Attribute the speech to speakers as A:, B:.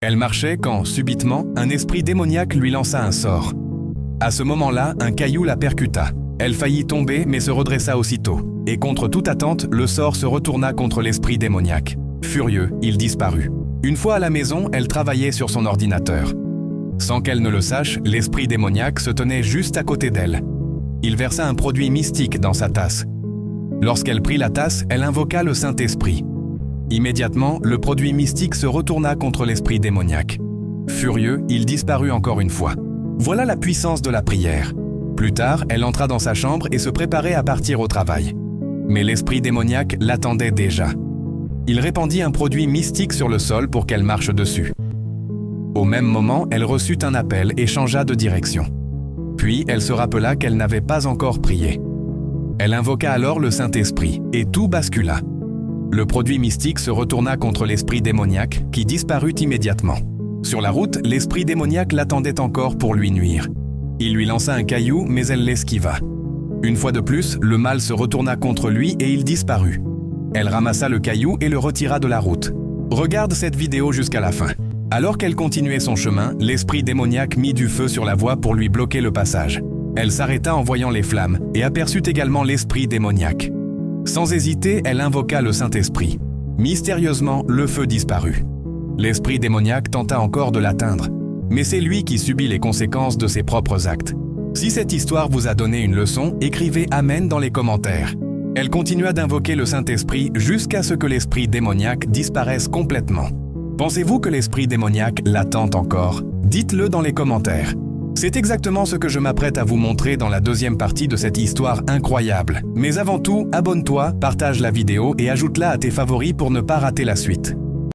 A: Elle marchait quand, subitement, un esprit démoniaque lui lança un sort. À ce moment-là, un caillou la percuta. Elle faillit tomber mais se redressa aussitôt. Et contre toute attente, le sort se retourna contre l'esprit démoniaque. Furieux, il disparut. Une fois à la maison, elle travaillait sur son ordinateur. Sans qu'elle ne le sache, l'esprit démoniaque se tenait juste à côté d'elle. Il versa un produit mystique dans sa tasse. Lorsqu'elle prit la tasse, elle invoqua le Saint-Esprit. Immédiatement, le produit mystique se retourna contre l'esprit démoniaque. Furieux, il disparut encore une fois. Voilà la puissance de la prière. Plus tard, elle entra dans sa chambre et se préparait à partir au travail. Mais l'esprit démoniaque l'attendait déjà. Il répandit un produit mystique sur le sol pour qu'elle marche dessus. Au même moment, elle reçut un appel et changea de direction. Puis, elle se rappela qu'elle n'avait pas encore prié. Elle invoqua alors le Saint-Esprit, et tout bascula. Le produit mystique se retourna contre l'esprit démoniaque, qui disparut immédiatement. Sur la route, l'esprit démoniaque l'attendait encore pour lui nuire. Il lui lança un caillou, mais elle l'esquiva. Une fois de plus, le mal se retourna contre lui et il disparut. Elle ramassa le caillou et le retira de la route. Regarde cette vidéo jusqu'à la fin. Alors qu'elle continuait son chemin, l'esprit démoniaque mit du feu sur la voie pour lui bloquer le passage. Elle s'arrêta en voyant les flammes et aperçut également l'esprit démoniaque. Sans hésiter, elle invoqua le Saint-Esprit. Mystérieusement, le feu disparut. L'esprit démoniaque tenta encore de l'atteindre, mais c'est lui qui subit les conséquences de ses propres actes. Si cette histoire vous a donné une leçon, écrivez « Amen » dans les commentaires. Elle continua d'invoquer le Saint-Esprit jusqu'à ce que l'esprit démoniaque disparaisse complètement. Pensez-vous que l'esprit démoniaque l'attend encore? Dites-le dans les commentaires. C'est exactement ce que je m'apprête à vous montrer dans la deuxième partie de cette histoire incroyable. Mais avant tout, abonne-toi, partage la vidéo et ajoute-la à tes favoris pour ne pas rater la suite.